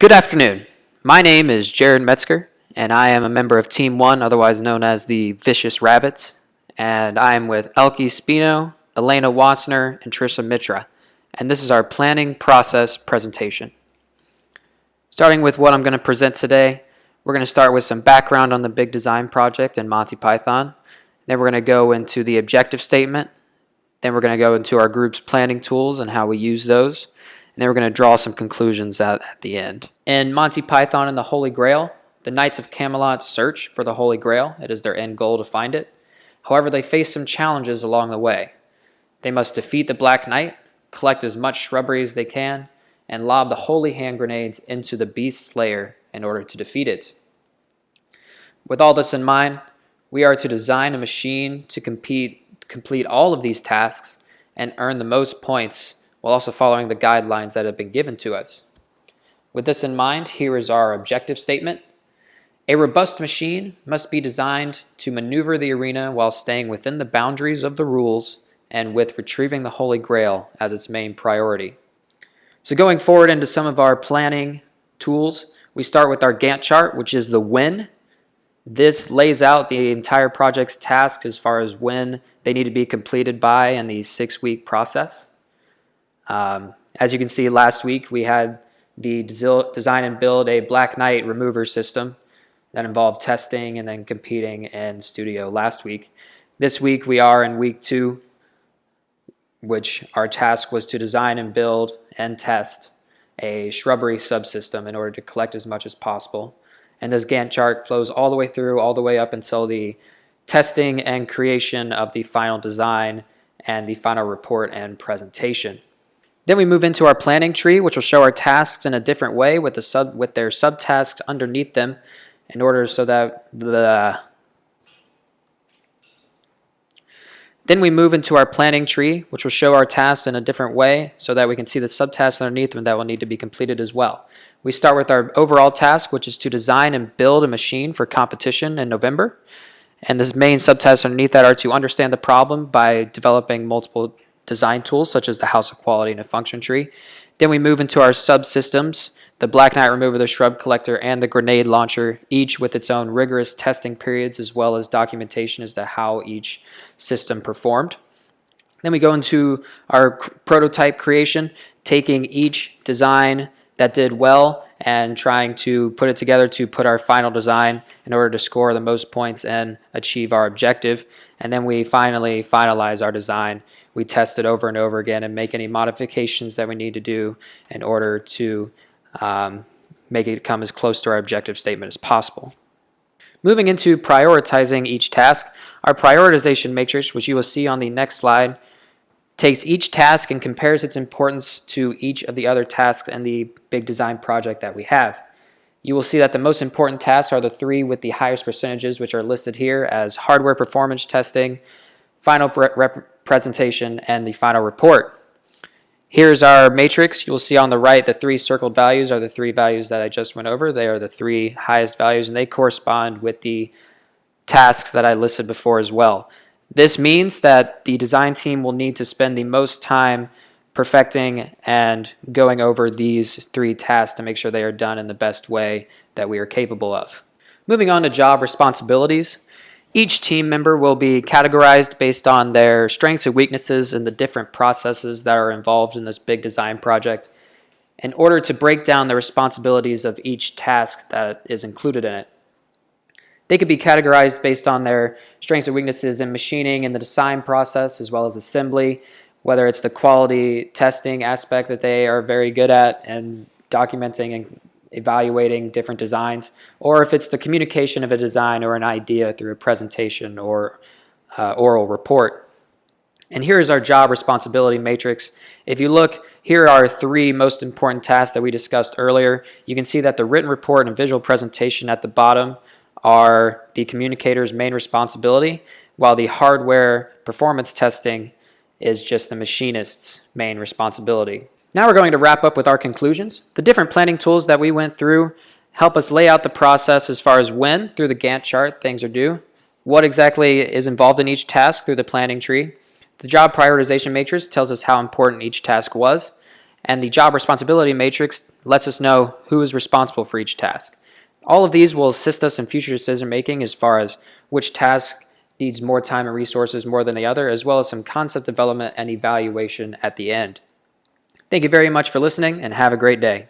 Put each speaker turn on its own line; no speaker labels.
Good afternoon. My name is Jared Metzger, and I am a member of Team 1, otherwise known as the Vicious Rabbits. And I am with Elke Spino, Elena Wassner, and Trisha Mitra. And this is our planning process presentation. Starting with what I'm going to present today, we're going to start with some background on the big design project in Monty Python. Then we're going to go into the objective statement. Then we're going to go into our group's planning tools and how we use those. And then we're going to draw some conclusions at the end. In Monty Python and the Holy Grail, the Knights of Camelot search for the Holy Grail. It is their end goal to find it. However, they face some challenges along the way. They must defeat the Black Knight, collect as much shrubbery as they can, and lob the holy hand grenades into the beast's lair in order to defeat it. With all this in mind, we are to design a machine to complete all of these tasks and earn the most points while also following the guidelines that have been given to us. With this in mind, here is our objective statement. A robust machine must be designed to maneuver the arena while staying within the boundaries of the rules and with retrieving the Holy Grail as its main priority. So going forward into some of our planning tools, we start with our Gantt chart, which is the when. This lays out the entire project's task as far as when they need to be completed by and the 6-week process. As you can see, last week we had the design and build a Black Knight remover system that involved testing and then competing in studio last week. This week we are in week 2, which our task was to design and build and test a shrubbery subsystem in order to collect as much as possible. And this Gantt chart flows all the way through, all the way up until the testing and creation of the final design and the final report and presentation. Then we move into our planning tree, which will show our tasks in a different way with their subtasks underneath them in order so that Then we move into our planning tree, which will show our tasks in a different way so that we can see the subtasks underneath them that will need to be completed as well. We start with our overall task, which is to design and build a machine for competition in November. And this main subtasks underneath that are to understand the problem by developing multiple design tools such as the House of Quality and a function tree. Then we move into our subsystems, the Black Knight remover, the shrub collector, and the grenade launcher, each with its own rigorous testing periods as well as documentation as to how each system performed. Then we go into our prototype creation, taking each design that did well and trying to put it together to put our final design in order to score the most points and achieve our objective. And then we finally finalize our design. We test it over and over again and make any modifications that we need to do in order to make it come as close to our objective statement as possible. Moving into prioritizing each task, our prioritization matrix, which you will see on the next slide, takes each task and compares its importance to each of the other tasks in the big design project that we have. You will see that the most important tasks are the 3 with the highest percentages, which are listed here as hardware performance testing, final presentation, and the final report. Here's our matrix. You'll see on the right the 3 circled values are the 3 values that I just went over. They are the 3 highest values, and they correspond with the tasks that I listed before as well. This means that the design team will need to spend the most time perfecting and going over these 3 tasks to make sure they are done in the best way that we are capable of. Moving on to job responsibilities. Each team member will be categorized based on their strengths and weaknesses in the different processes that are involved in this big design project in order to break down the responsibilities of each task that is included in it. They could be categorized based on their strengths and weaknesses in machining and the design process as well as assembly, whether it's the quality testing aspect that they are very good at and documenting and evaluating different designs, or if it's the communication of a design or an idea through a presentation or oral report. And here is our job responsibility matrix. If you look, here are 3 most important tasks that we discussed earlier. You can see that the written report and visual presentation at the bottom are the communicator's main responsibility, while the hardware performance testing is just the machinist's main responsibility. Now we're going to wrap up with our conclusions. The different planning tools that we went through help us lay out the process as far as when, through the Gantt chart, things are due, what exactly is involved in each task through the planning tree. The job prioritization matrix tells us how important each task was, And the job responsibility matrix lets us know who is responsible for each task. All of these will assist us in future decision making as far as which task needs more time and resources more than the other, as well as some concept development and evaluation at the end. Thank you very much for listening, and have a great day.